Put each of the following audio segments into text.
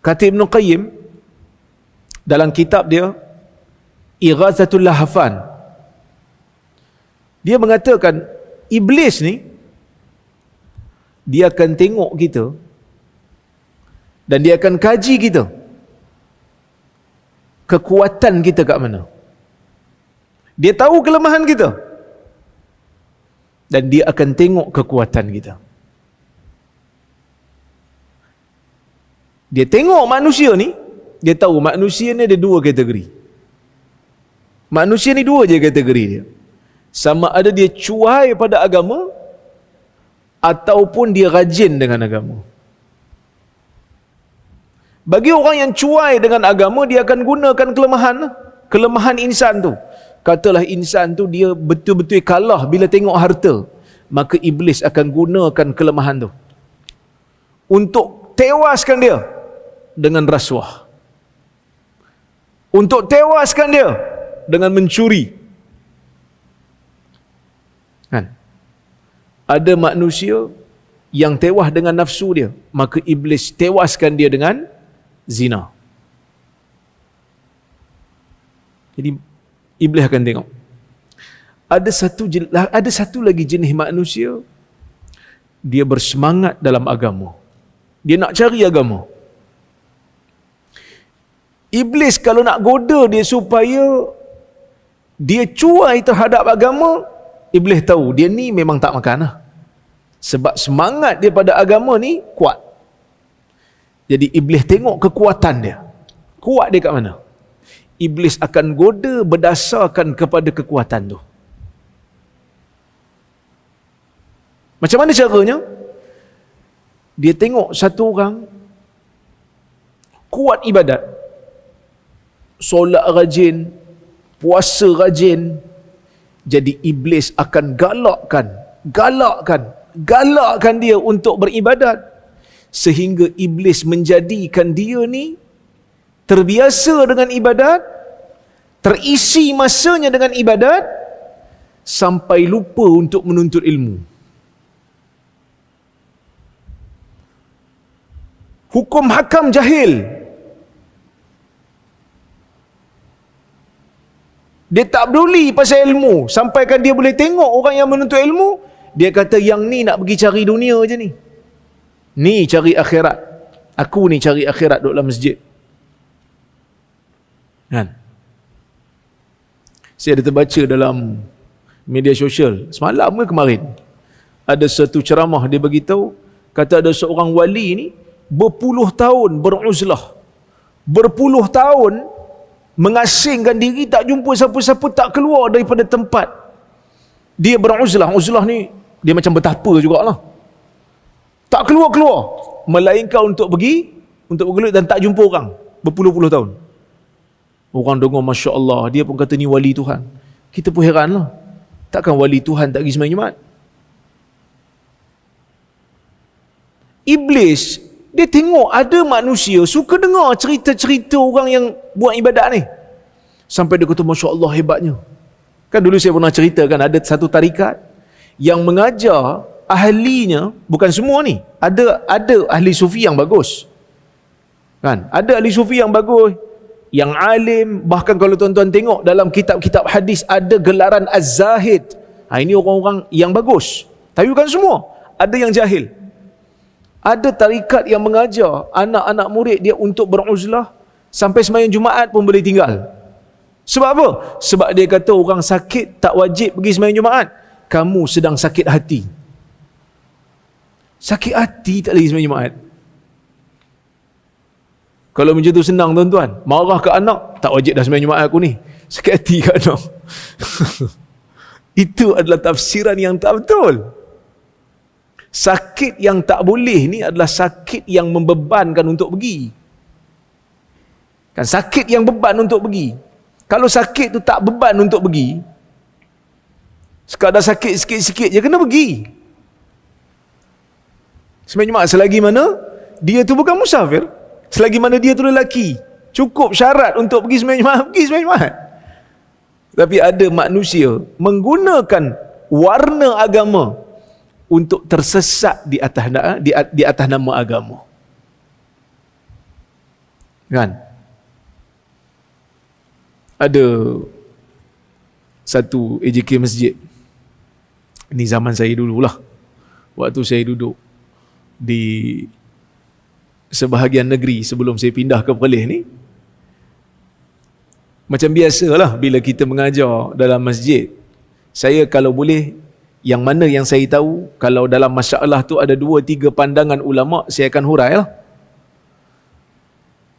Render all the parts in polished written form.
Kata Ibn Qayyim dalam kitab dia Ighathatul Lahafan, dia mengatakan iblis ni dia akan tengok kita dan dia akan kaji kita, kekuatan kita kat mana. Dia tahu kelemahan kita dan dia akan tengok kekuatan kita. Dia tengok manusia ni, dia tahu manusia ni ada dua kategori. Manusia ni dua je kategori dia. Sama ada dia cuai pada agama ataupun dia rajin dengan agama. Bagi orang yang cuai dengan agama, dia akan gunakan kelemahan insan tu. Katalah insan tu dia betul-betul kalah bila tengok harta, maka iblis akan gunakan kelemahan tu untuk tewaskan dia dengan rasuah, untuk tewaskan dia dengan mencuri. Kan? Ada manusia yang tewas dengan nafsu dia, maka iblis tewaskan dia dengan zina. Jadi iblis akan tengok. Ada satu lagi jenis manusia, dia bersemangat dalam agama. Dia nak cari agama. Iblis kalau nak goda dia supaya dia cuai terhadap agama, iblis tahu dia ni memang tak makan lah. Sebab semangat dia pada agama ni kuat. Jadi iblis tengok kekuatan dia. Kuat dia kat mana? Iblis akan goda berdasarkan kepada kekuatan tu. Macam mana caranya? Dia tengok satu orang kuat ibadat, solat rajin, puasa rajin, jadi iblis akan galakkan dia untuk beribadat, sehingga iblis menjadikan dia ni terbiasa dengan ibadat, terisi masanya dengan ibadat, sampai lupa untuk menuntut ilmu. Hukum hakam jahil. Dia tak peduli pasal ilmu, sampaikan dia boleh tengok orang yang menuntut ilmu, dia kata yang ni nak pergi cari dunia je ni. Ni cari akhirat. Aku ni cari akhirat duduk dalam masjid. Kan? Saya ada terbaca dalam media sosial semalam ke kemarin, ada satu ceramah dia beritahu, kata ada seorang wali ni berpuluh tahun beruzlah, berpuluh tahun mengasingkan diri, tak jumpa siapa-siapa, tak keluar daripada tempat dia beruzlah. Uzlah ni dia macam bertapa jugalah, tak keluar-keluar melainkan untuk pergi untuk bergelut dan tak jumpa orang berpuluh-puluh tahun. Orang dengar, Masya Allah, dia pun kata ni wali Tuhan. Kita pun heranlah, takkan wali Tuhan tak pergi sembahyang Jumaat? Iblis dia tengok ada manusia suka dengar cerita-cerita orang yang buat ibadat ni, sampai dia kata Masya Allah hebatnya. Kan dulu saya pernah ceritakan ada satu tarikat yang mengajar ahlinya, bukan semua ni, ada ahli sufi yang bagus, kan? Ada ahli sufi yang bagus, yang alim. Bahkan kalau tuan-tuan tengok dalam kitab-kitab hadis ada gelaran Az-Zahid. Ini orang-orang yang bagus, tapi bukan semua, ada yang jahil. Ada tarikat yang mengajar anak-anak murid dia untuk beruzlah, sampai sembahyang Jumaat pun boleh tinggal. Sebab apa? Sebab dia kata orang sakit tak wajib pergi sembahyang Jumaat. Kamu sedang sakit hati. Sakit hati tak lagi sembahyang Jumaat. Kalau macam tu senang tuan-tuan. Marah ke anak, tak wajib dah sembahyang Jumaat aku ni. Sakit hati ke anak. Itu adalah tafsiran yang tak betul. Sakit yang tak boleh ni adalah sakit yang membebankan untuk pergi. Kan, sakit yang beban untuk pergi. Kalau sakit tu tak beban untuk pergi, sekadar sakit sikit-sikit je, kena pergi. Sembahyang Jumaat selagi mana dia tu bukan musafir, selagi mana dia tu lelaki, cukup syarat untuk pergi sembahyang Jumaat, pergi sembahyang Jumaat. Tapi ada manusia menggunakan warna agama untuk tersesat di atas nama agama. Kan? Ada satu AJK masjid. Ini zaman saya dululah. Waktu saya duduk di sebahagian negeri sebelum saya pindah ke Perlis ni. Macam biasalah bila kita mengajar dalam masjid. Saya kalau boleh, yang mana yang saya tahu, kalau dalam masalah tu ada 2-3 pandangan ulama', saya akan hurai lah.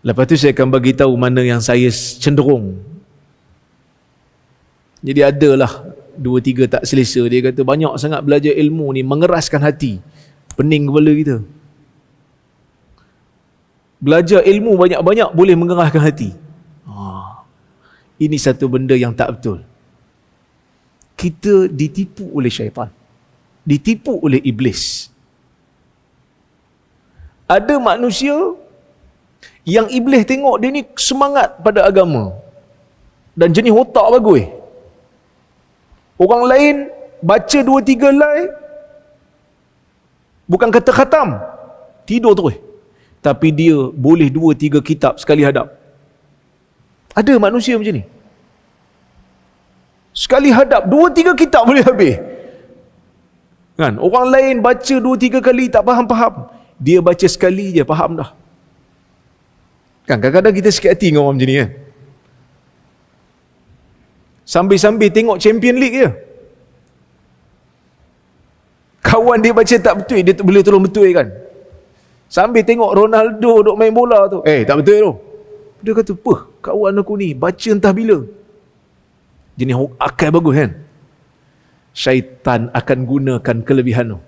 Lepas tu saya akan bagi tahu mana yang saya cenderung. Jadi adalah 2-3 tak selesa. Dia kata banyak sangat belajar ilmu ni mengeraskan hati. Pening kepala kita. Belajar ilmu banyak-banyak boleh mengeraskan hati. Ini satu benda yang tak betul. Kita ditipu oleh syaitan. Ditipu oleh iblis. Ada manusia yang iblis tengok dia ni semangat pada agama. Dan jenis otak bagus. Orang lain baca 2-3 line, bukan kata khatam, tidur terus. Tapi dia boleh 2-3 kitab sekali hadap. Ada manusia macam ni. Sekali hadap 2-3 kitab boleh habis. Kan? Orang lain baca 2-3 kali tak faham-faham. Dia baca sekali je faham dah. Kan kadang-kadang kita sikit hati dengan orang macam ni kan. Sambil-sambil tengok Champion League je. Kawan dia baca tak betul, dia boleh tolong betul kan. Sambil tengok Ronaldo duk main bola tu, tak betul tu. Dia kata, kawan aku ni baca entah bila. Jenis akal bagus kan. Syaitan akan gunakan kelebihan tu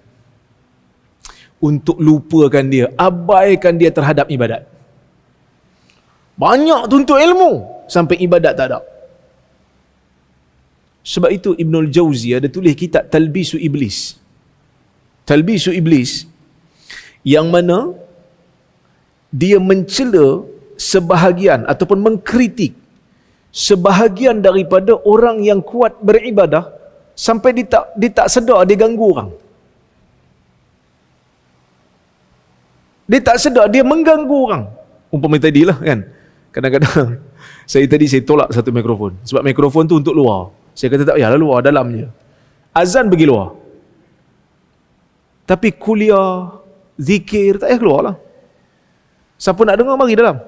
untuk lupakan dia, abaikan dia terhadap ibadat. Banyak tuntut ilmu sampai ibadat tak ada. Sebab itu Ibnul Jauzi ada tulis kitab Talbisu Iblis. Talbisu Iblis, yang mana dia mencela sebahagian ataupun mengkritik sebahagian daripada orang yang kuat beribadah sampai dia tak sedar dia ganggu orang. Dia tak sedar dia mengganggu orang. Umpama tadi lah kan. Kadang-kadang saya tolak satu mikrofon. Sebab mikrofon tu untuk luar. Saya kata tak payahlah luar, dalam je. Azan pergi luar. Tapi kuliah, zikir, tak payah keluar lah. Siapa nak dengar, mari dalam.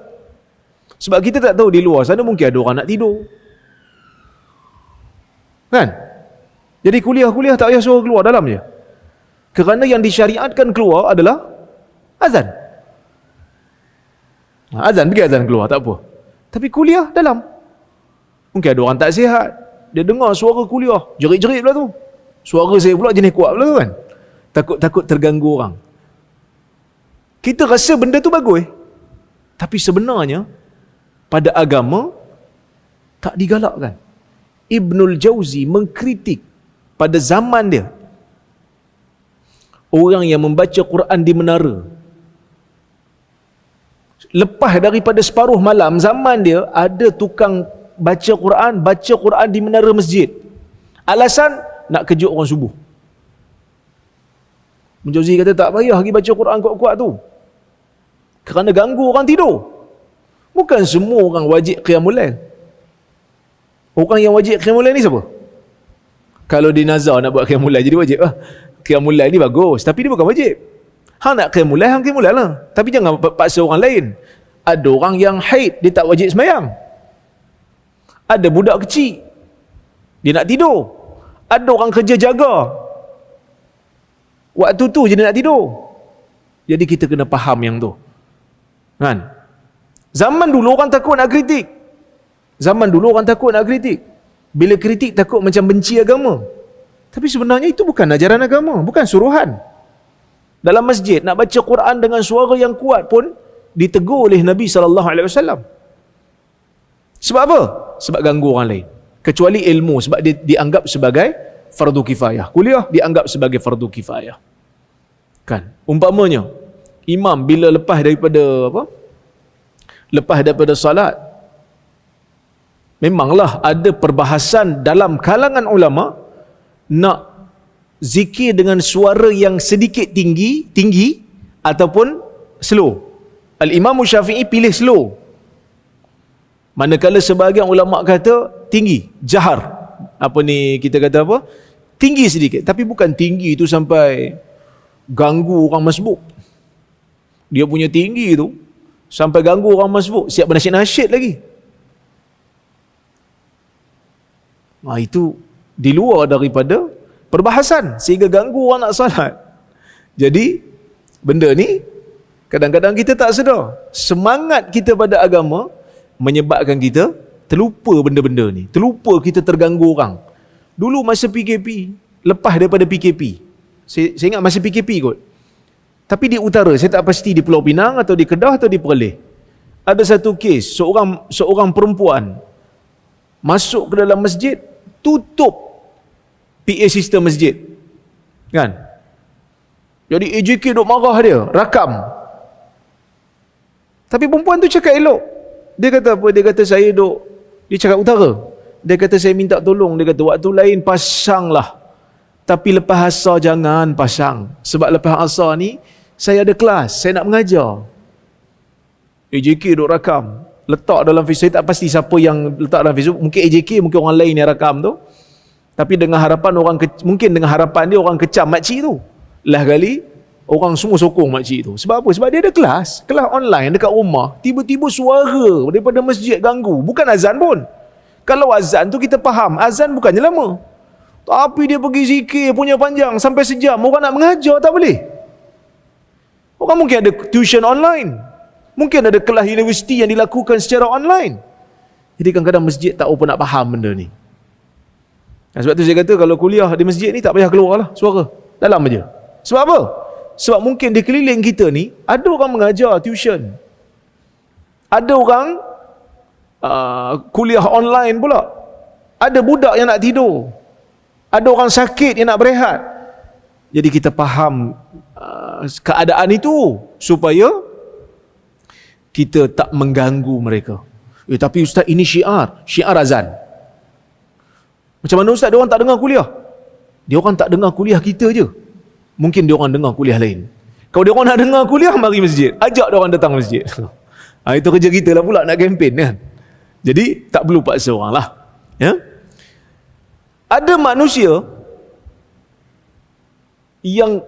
Sebab kita tak tahu di luar sana mungkin ada orang nak tidur. Kan? Jadi kuliah-kuliah tak payah suruh keluar, dalam je. Kerana yang disyariatkan keluar adalah azan. Azan, pergi azan keluar, tak apa. Tapi kuliah dalam. Mungkin ada orang tak sihat. Dia dengar suara kuliah, jerit-jerit pula tu. Suara saya pula jenis kuat pula tu kan. Takut terganggu orang. Kita rasa benda tu bagus. Tapi sebenarnya, pada agama, tak digalakkan. Ibnul Jauzi mengkritik pada zaman dia. Orang yang membaca Quran di menara. Lepas daripada separuh malam, zaman dia, ada tukang baca Quran di menara masjid. Alasan nak kejut orang subuh. Ibn Jauzi kata tak payah pergi baca Quran kuat-kuat tu. Kerana ganggu orang tidur. Bukan semua orang wajib qiyamul lail. Orang yang wajib qiyamul lail ni siapa? Kalau di nazar nak buat qiyamul lail jadi wajib lah. Qiyamul lail ni bagus, tapi dia bukan wajib. Hang nak qiyamul lail, hang qiyamul lail lah. Tapi jangan paksa orang lain. Ada orang yang haid, dia tak wajib sembahyang. Ada budak kecil, dia nak tidur. Ada orang kerja jaga, waktu tu je dia nak tidur. Jadi kita kena faham yang tu kan. Zaman dulu orang takut nak kritik. Bila kritik takut macam benci agama. Tapi sebenarnya itu bukan ajaran agama, bukan suruhan. Dalam masjid nak baca Quran dengan suara yang kuat pun ditegur oleh Nabi SAW. Sebab apa? Sebab ganggu orang lain. Kecuali ilmu, sebab dia dianggap sebagai fardu kifayah. Kuliah dianggap sebagai fardu kifayah. Kan? Umpamanya, imam bila lepas daripada salat, memanglah ada perbahasan dalam kalangan ulama nak zikir dengan suara yang sedikit tinggi ataupun slow. Al-Imam Syafi'i pilih slow. Manakala sebahagian ulama kata tinggi, jahar. Apa ni kita kata apa? Tinggi sedikit, tapi bukan tinggi itu sampai ganggu orang masbuk. Dia punya tinggi itu sampai ganggu orang masbuk, siap bernasyid-nasyid lagi. Itu di luar daripada perbahasan sehingga ganggu orang nak salat. Jadi benda ni kadang-kadang kita tak sedar. Semangat kita pada agama menyebabkan kita terlupa benda-benda ni. Terlupa kita terganggu orang. Dulu masa PKP, lepas daripada PKP, saya ingat masa PKP kot. Tapi di utara, saya tak pasti di Pulau Pinang atau di Kedah atau di Perlis. Ada satu kes, seorang perempuan masuk ke dalam masjid, tutup PA sistem masjid. Kan? Jadi AJK duk marah dia, rakam. Tapi perempuan tu cakap elok. Dia kata apa? Dia kata dia cakap utara. Dia kata saya minta tolong. Dia kata waktu lain pasanglah. Tapi lepas asar jangan pasang. Sebab lepas asar ni, saya ada kelas. Saya nak mengajar. AJK duk rakam. Letak dalam Facebook. Saya tak pasti siapa yang letak dalam Facebook. Mungkin AJK, mungkin orang lain yang rakam tu. Tapi dengan harapan mungkin dengan harapan dia orang kecam makcik tu. Lah kali, orang semua sokong makcik tu. Sebab apa? Sebab dia ada kelas online dekat rumah. Tiba-tiba suara daripada masjid ganggu. Bukan azan pun. Kalau azan tu kita faham, azan bukannya lama. Tapi dia pergi zikir punya panjang sampai sejam. Orang nak mengajar tak boleh. Orang mungkin ada tuition online. Mungkin ada kelas universiti yang dilakukan secara online. Jadi kadang-kadang masjid tak apa nak faham benda ni. Sebab tu saya kata kalau kuliah di masjid ni tak payah keluar lah suara. Dalam aja. Sebab apa? Sebab mungkin di keliling kita ni, ada orang mengajar tuition. Ada orang kuliah online pula. Ada budak yang nak tidur. Ada orang sakit yang nak berehat. Jadi kita faham keadaan itu supaya kita tak mengganggu mereka. Tapi ustaz ini syiar azan. Macam mana ustaz? Dia orang tak dengar kuliah. Dia orang tak dengar kuliah kita je. Mungkin dia orang dengar kuliah lain. Kalau dia orang nak dengar kuliah, mari masjid. Ajak dia orang datang masjid. Itu kerja kita lah pula nak kempen kan. Jadi tak perlu paksa orang lah. Ya? Ada manusia yang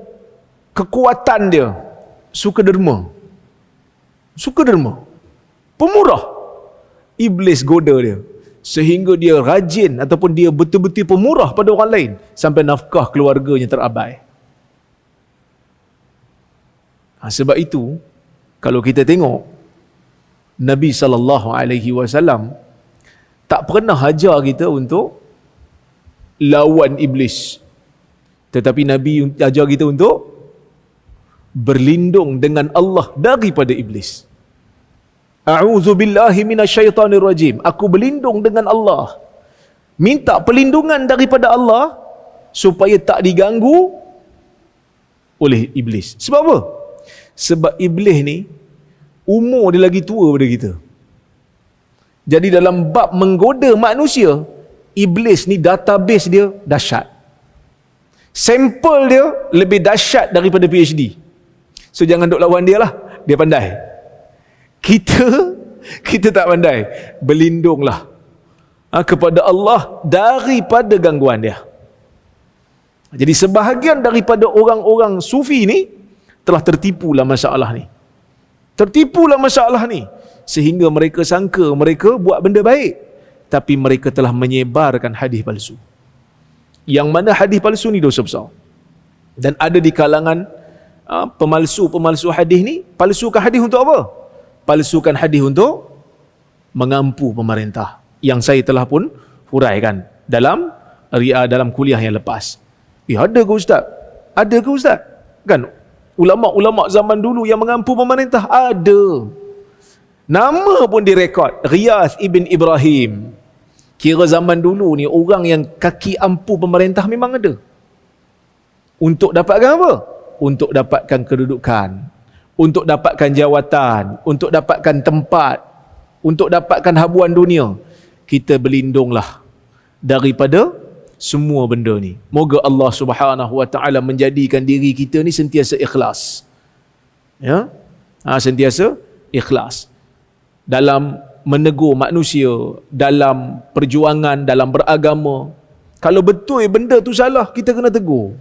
kekuatan dia suka derma. Pemurah. Iblis goda dia. Sehingga dia rajin ataupun dia betul-betul pemurah pada orang lain. Sampai nafkah keluarganya terabai. Sebab itu, kalau kita tengok, Nabi SAW tak pernah ajar kita untuk lawan iblis. Tetapi Nabi ajar kita untuk berlindung dengan Allah daripada iblis. A'udzubillahi minasyaitanirrajim. Aku berlindung dengan Allah. Minta perlindungan daripada Allah supaya tak diganggu oleh iblis. Sebab apa? Sebab iblis ni umur dia lagi tua daripada kita. Jadi dalam bab menggoda manusia, iblis ni database dia dahsyat. Sampel dia lebih dahsyat daripada PhD. So jangan duk lawan dia lah. Dia pandai. Kita tak pandai. Berlindunglah kepada Allah daripada gangguan dia. Jadi sebahagian daripada orang-orang sufi ni telah tertipulah masalah ni. Sehingga mereka sangka mereka buat benda baik. Tapi mereka telah menyebarkan hadis palsu. Yang mana hadis palsu ni dosa besar. Dan ada di kalangan pemalsu hadis ni, palsukan hadis untuk apa? Palsukan hadis untuk mengampu pemerintah. Yang saya telah pun huraikan dalam kuliah yang lepas. Ada ke ustaz? Kan? Ulama-ulama zaman dulu yang mengampu pemerintah ada. Nama pun direkod, Riyaz ibn Ibrahim. Kira zaman dulu ni orang yang kaki ampu pemerintah memang ada. Untuk dapatkan apa? Untuk dapatkan kedudukan, untuk dapatkan jawatan, untuk dapatkan tempat, untuk dapatkan habuan dunia. Kita berlindunglah daripada semua benda ni. Moga Allah Subhanahu wa taala menjadikan diri kita ni sentiasa ikhlas. Ya? Sentiasa ikhlas. Dalam menegur manusia dalam perjuangan, dalam beragama. Kalau betul benda tu salah, kita kena tegur.